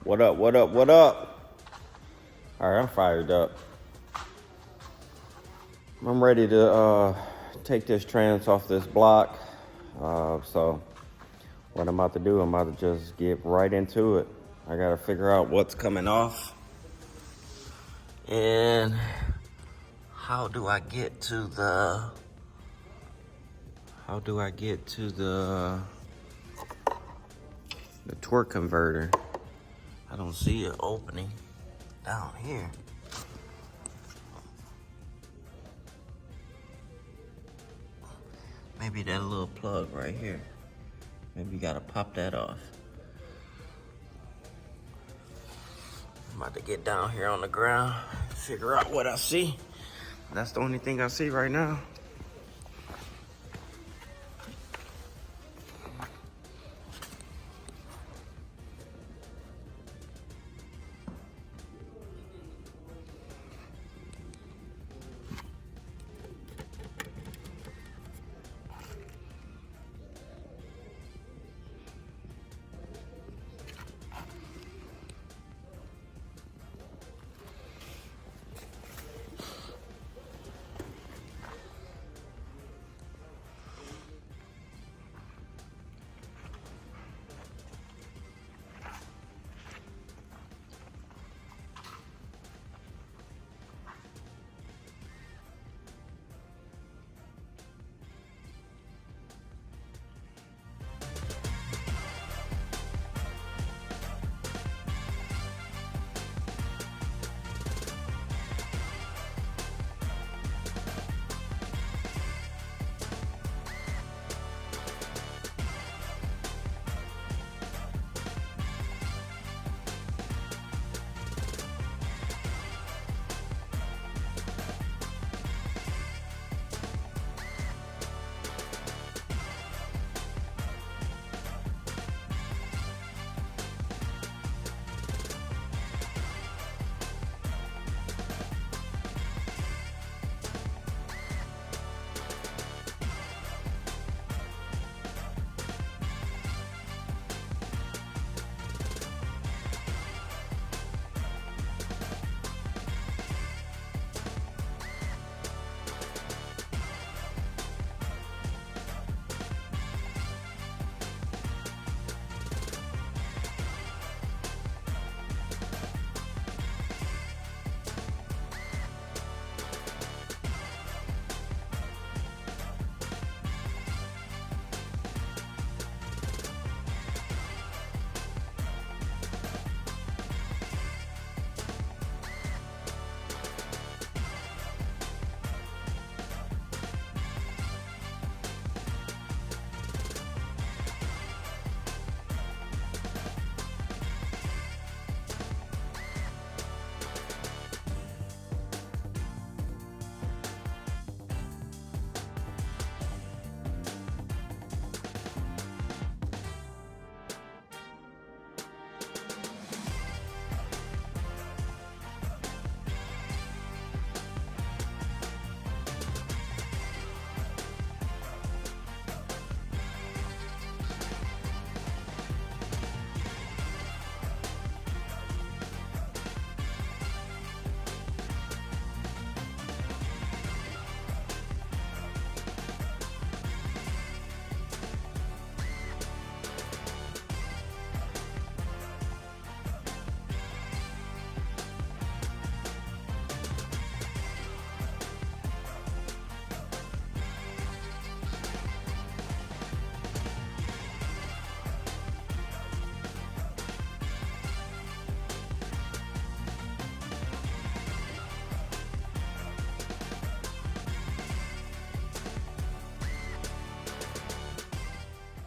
What up, what up, what up? All right, I'm fired up. I'm ready to take this trans off this block. So what I'm about to do, I'm about to just get right into it. I gotta figure out what's coming off. And how do I get to the torque converter? I don't see it opening down here. Maybe that little plug right here. Maybe you gotta pop that off. I'm about to get down here on the ground, figure out what I see. That's the only thing I see right now.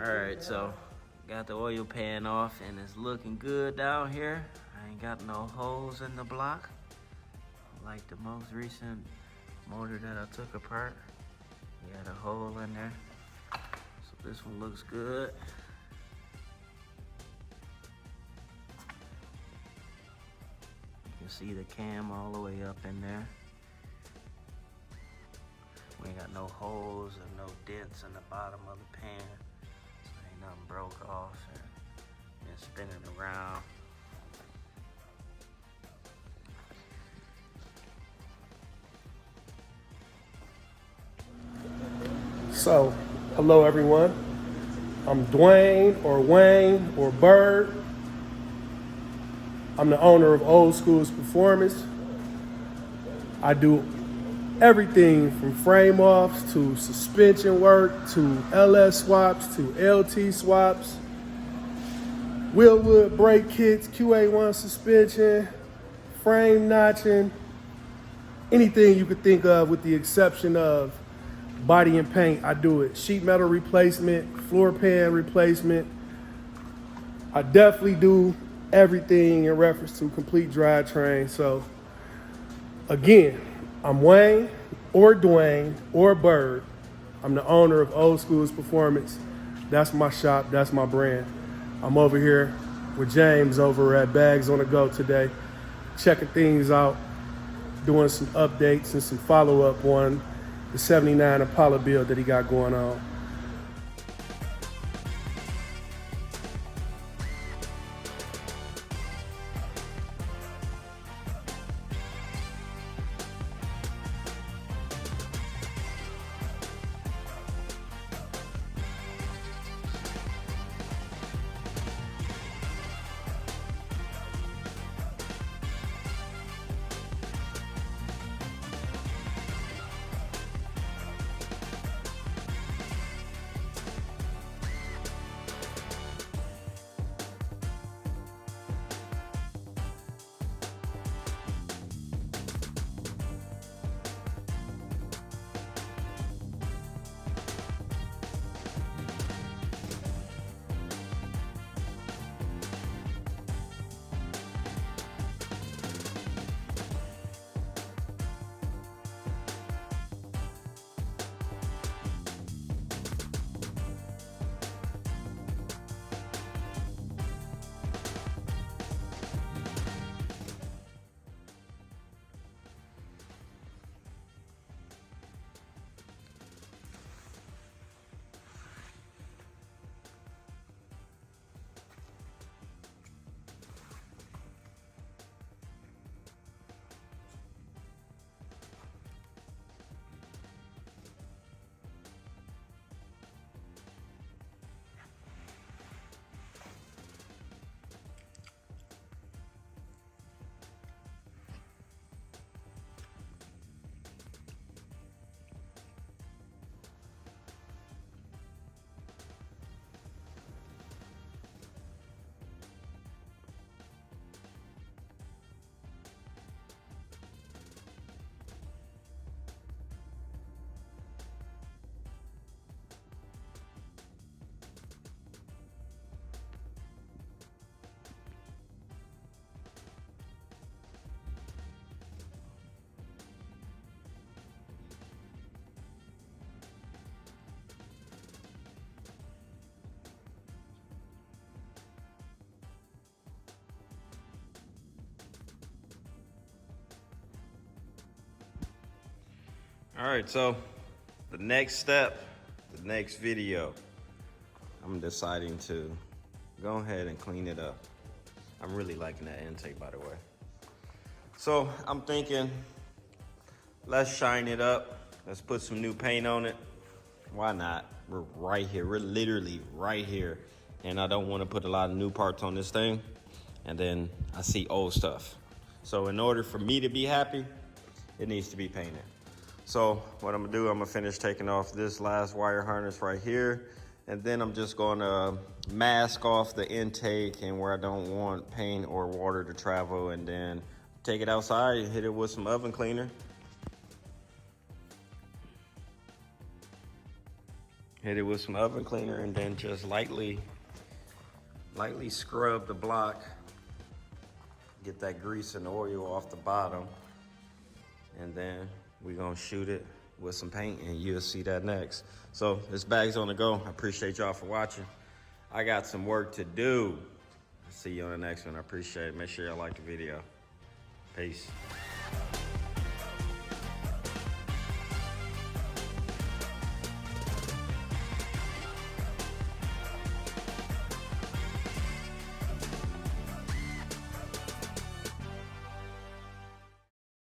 All right, so got the oil pan off and it's looking good down here. I ain't got no holes in the block. Like the most recent motor that I took apart, he had a hole in there. So this one looks good. You can see the cam all the way up in there. We ain't got no holes and no dents in the bottom of the pan. So ain't nothing broke off and spinning around. So, hello everyone. I'm Dwayne or Wayne or Bird. I'm the owner of Old Schools Performance. I do everything from frame offs to suspension work to LS swaps to LT swaps, wheel wood brake kits, QA1 suspension, frame notching, anything you could think of with the exception of body and paint. I do it. Sheet metal replacement, floor pan replacement. I definitely do everything in reference to complete drivetrain. So again, I'm Wayne or Dwayne or Bird. I'm the owner of Old Schools Performance. That's my shop, that's my brand. I'm over here with James over at Bags on the Go today, checking things out, doing some updates and some follow-up on the 79 Impala build that he got going on. All right, so the next step, the next video, I'm deciding to go ahead and clean it up. I'm really liking that intake, by the way. So I'm thinking, let's shine it up. Let's put some new paint on it. Why not? We're right here. We're literally right here. And I don't want to put a lot of new parts on this thing. And then I see old stuff. So in order for me to be happy, it needs to be painted. So what I'm gonna do, I'm gonna finish taking off this last wire harness right here. And then I'm just gonna mask off the intake and where I don't want paint or water to travel, and then take it outside and hit it with some oven cleaner. Hit it with some oven cleaner and then just lightly scrub the block. Get that grease and oil off the bottom. And then we're gonna shoot it with some paint and you'll see that next. So this bag's on the go. I appreciate y'all for watching. I got some work to do. See you on the next one. I appreciate it. Make sure y'all like the video. Peace.